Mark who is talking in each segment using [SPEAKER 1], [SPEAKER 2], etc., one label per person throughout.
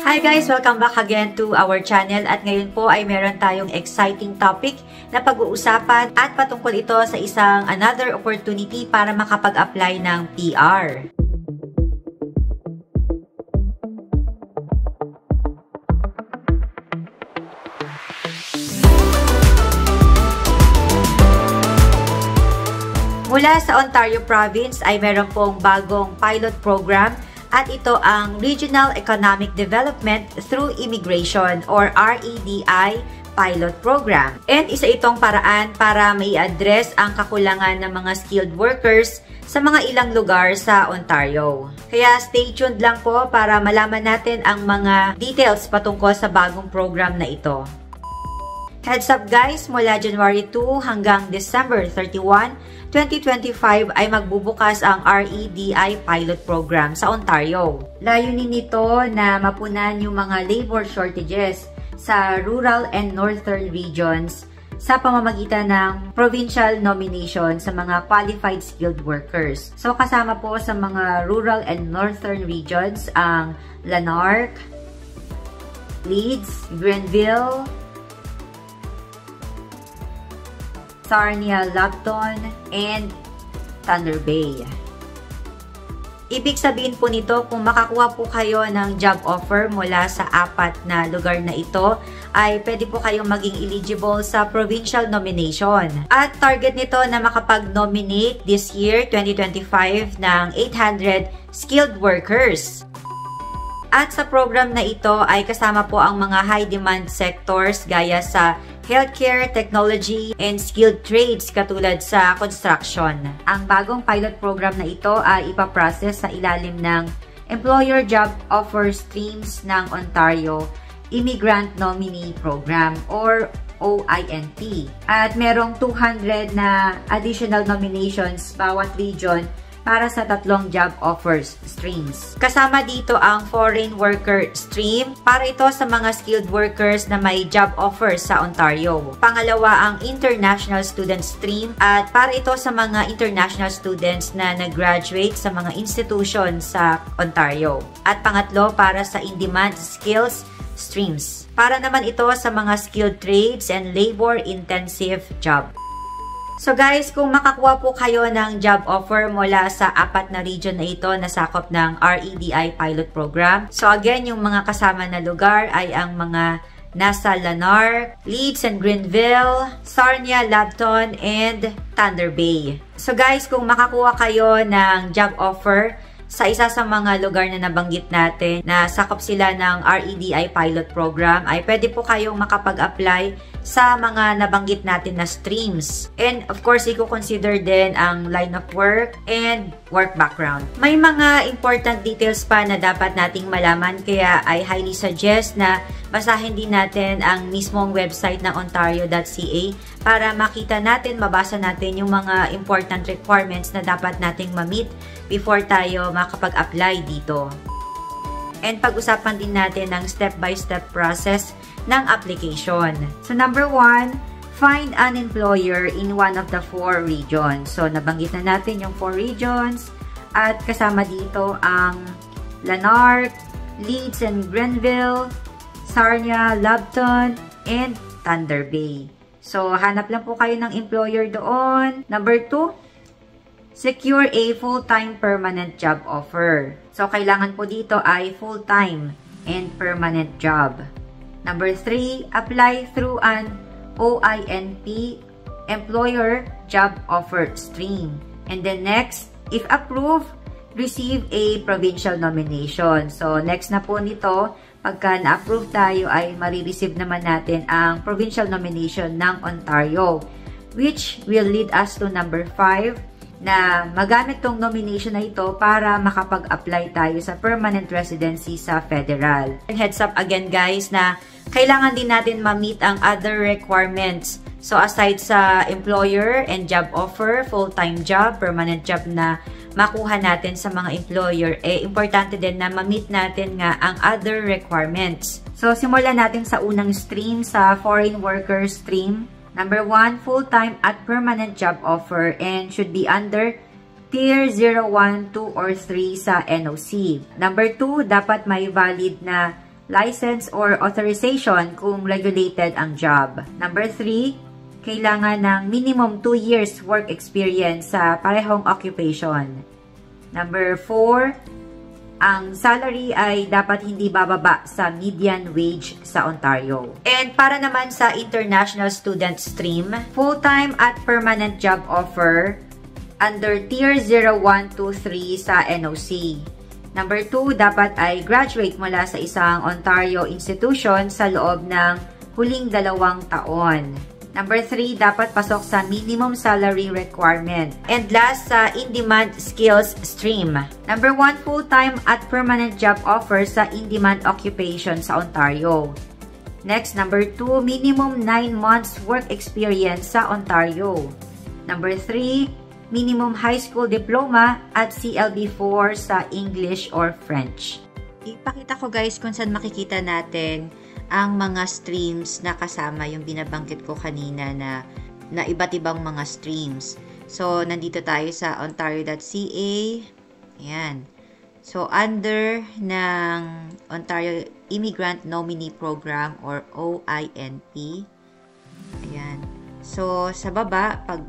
[SPEAKER 1] Hi guys! Welcome back again to our channel at ngayon po ay meron tayong exciting topic na pag-uusapan at patungkol ito sa isang another opportunity para makapag-apply ng PR. Mula sa Ontario Province ay meron pong bagong pilot program at ito ang Regional Economic Development through Immigration or REDI pilot program. And isa itong paraan para mai-address ang kakulangan ng mga skilled workers sa mga ilang lugar sa Ontario. Kaya stay tuned lang po para malaman natin ang mga details patungkol sa bagong program na ito. Heads up guys, mula January 2 hanggang December 31, 2025 ay magbubukas ang REDI pilot program sa Ontario. Layunin nito na mapunan yung mga labor shortages sa rural and northern regions sa pamamagitan ng provincial nomination sa mga qualified skilled workers. So kasama po sa mga rural and northern regions ang Lanark, Leeds, Grenville, Sarnia, Lambton, and Thunder Bay. Ibig sabihin po nito, kung makakuha po kayo ng job offer mula sa apat na lugar na ito, ay pwede po kayong maging eligible sa provincial nomination. At target nito na makapag-nominate this year, 2025, ng 800 skilled workers. At sa program na ito ay kasama po ang mga high-demand sectors gaya sa healthcare, technology, and skilled trades katulad sa construction. Ang bagong pilot program na ito ay ipaprocess sa ilalim ng Employer Job Offer Streams ng Ontario Immigrant Nominee Program or OINP. At merong 200 na additional nominations bawat region para sa 3 job offers streams. Kasama dito ang foreign worker stream para ito sa mga skilled workers na may job offers sa Ontario. Pangalawa ang international student stream at para ito sa mga international students na nag-graduate sa mga institution sa Ontario. At pangatlo para sa in-demand skills streams. Para naman ito sa mga skilled trades and labor-intensive job. So guys, kung makakuha po kayo ng job offer mula sa apat na region na ito na sakop ng REDI pilot program. So again, yung mga kasama na lugar ay ang mga nasa Lanark, Leeds and Grenville, Sarnia, Lambton, and Thunder Bay. So guys, kung makakuha kayo ng job offer sa isa sa mga lugar na nabanggit natin na sakop sila ng REDI pilot program, ay pwede po kayong makapag-apply sa mga nabanggit natin na streams. And of course, i-consider din ang line of work and work background. May mga important details pa na dapat nating malaman kaya I highly suggest na basahin din natin ang mismong website ng ontario.ca para makita natin, mabasa natin yung mga important requirements na dapat nating ma-meet before tayo makapag-apply dito. And pag-usapan din natin ang step-by-step process ng application. So number 1, find an employer in one of the 4 regions. So nabanggit na natin yung 4 regions at kasama dito ang Lanark, Leeds and Grenville, Sarnia, Lambton, and Thunder Bay. So hanap lang po kayo ng employer doon. Number 2, secure a full-time permanent job offer. So kailangan po dito ay full-time and permanent job. Number 3, apply through an OINP, Employer Job Offer Stream. And then next, if approved, receive a provincial nomination. So next na po nito, pagka na-approve tayo ay marireceive naman natin ang provincial nomination ng Ontario, which will lead us to number 5, na magamit tong nomination na ito para makapag-apply tayo sa permanent residency sa federal. And heads up again guys na kailangan din natin ma-meet ang other requirements. So aside sa employer and job offer, full-time job, permanent job na makuha natin sa mga employer, importante din na ma-meet natin nga ang other requirements. So simulan natin sa unang stream, sa foreign worker stream. Number 1, full-time at permanent job offer and should be under Tier 0, 1, 2, or 3 sa NOC. Number 2, dapat may valid na license or authorization kung regulated ang job. Number 3, kailangan ng minimum 2 years work experience sa parehong occupation. Number 4, ang salary ay dapat hindi bababa sa median wage sa Ontario. And para naman sa international student stream, full-time at permanent job offer under Tier 0, 1, 2, 3 sa NOC. Number 2, dapat ay graduate mula sa isang Ontario institution sa loob ng huling 2 taon. Number 3, dapat pasok sa minimum salary requirement. And last, sa in-demand skills stream. Number 1, full-time at permanent job offer sa in-demand occupation sa Ontario. Next, number 2, minimum 9 months work experience sa Ontario. Number 3, minimum high school diploma at CLB4 sa English or French. Ipakita ko guys kung saan makikita natin ang mga streams na kasama yung binabanggit ko kanina na iba't ibang mga streams. So, nandito tayo sa ontario.ca. Ayan. So, under ng Ontario Immigrant Nominee Program or OINP. Ayan. So, sa baba, pag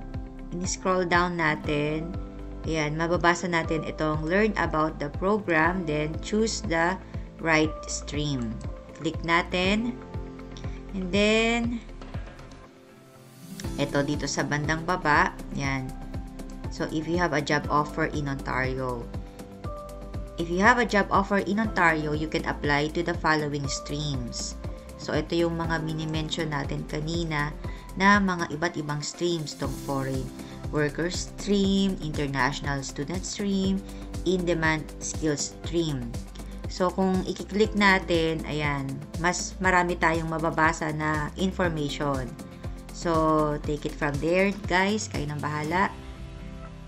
[SPEAKER 1] in-scroll down natin, ayan, mababasa natin itong learn about the program, then choose the right stream. Click natin. And then, ito dito sa bandang baba. Yan. So, if you have a job offer in Ontario. If you have a job offer in Ontario, you can apply to the following streams. So, ito yung mga mini-mention natin kanina na mga iba't ibang streams. Itong foreign worker stream, international student stream, in-demand skills stream. So, kung i-click natin, ayan, mas marami tayong mababasa na information. So, take it from there, guys. Kayo nang bahala.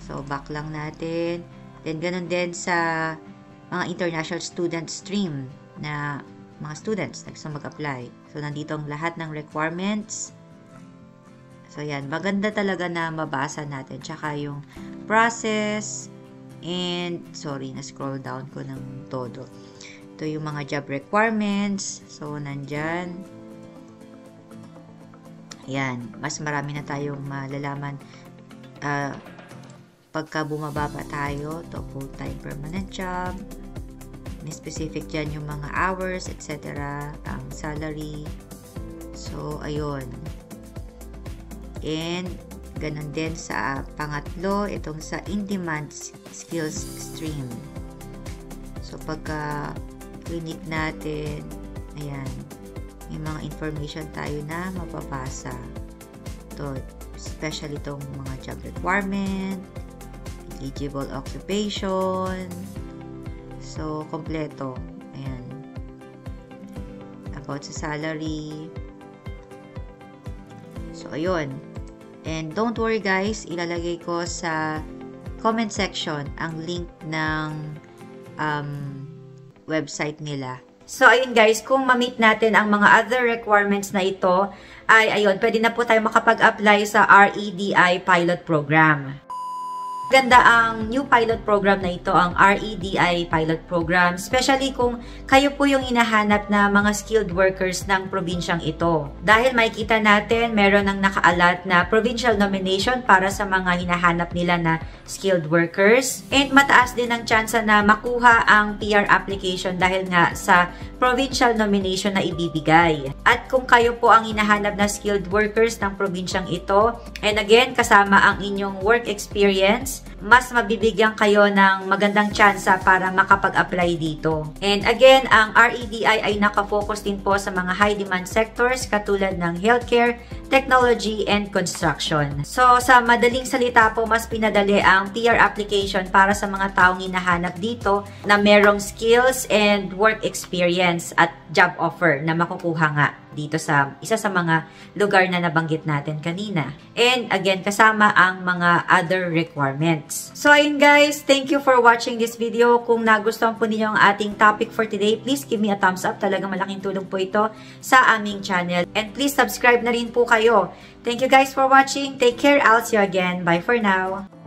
[SPEAKER 1] So, back lang natin. Then, ganun din sa mga international student stream na mga students na gusto mag-apply. So, nandito ang lahat ng requirements. So, yan. Maganda talaga na mabasa natin. Tsaka yung process. And, sorry, na-scroll down ko ng todo. Ito yung mga job requirements. So, nandyan. Ayan. Mas marami na tayong malalaman pagka bumaba pa tayo. Ito, full-time permanent job. May specific dyan yung mga hours, etc. Ang salary. So, ayun. And, ganun din sa pangatlo, itong sa in-demand skills stream. So, pagka click natin, ayan, may mga information tayo na mapapasa. Ito, especially itong mga job requirement, eligible occupation. So, kompleto. Ayan. About sa salary. So, ayun. And don't worry guys, ilalagay ko sa comment section ang link ng website nila. So, ayun guys, kung ma-meet natin ang mga other requirements na ito, ay ayun, pwede na po tayo makapag-apply sa REDI pilot program. Ganda ang new pilot program na ito, ang REDI pilot program, especially kung kayo po yung hinahanap na mga skilled workers ng probinsyang ito. Dahil makikita natin, meron ng nakaalat na provincial nomination para sa mga hinahanap nila na skilled workers. And mataas din ang tsansa na makuha ang PR application dahil nga sa provincial nomination na ibibigay. At kung kayo po ang hinahanap na skilled workers ng probinsyang ito, and again, kasama ang inyong work experience, mas mabibigyan kayo ng magandang tsansa para makapag-apply dito. And again, ang REDI ay nakafocus din po sa mga high-demand sectors katulad ng healthcare, technology, and construction. So, sa madaling salita po, mas pinadali ang PR application para sa mga taong hinahanap dito na merong skills and work experience at job offer na makukuha nga dito sa isa sa mga lugar na nabanggit natin kanina. And again, kasama ang mga other requirements. So ayun guys, thank you for watching this video. Kung nagustuhan po ninyo ang ating topic for today, please give me a thumbs up. Talagang malaking tulong po ito sa aming channel. And please subscribe na rin po kayo. Thank you guys for watching. Take care. I'll see you again. Bye for now.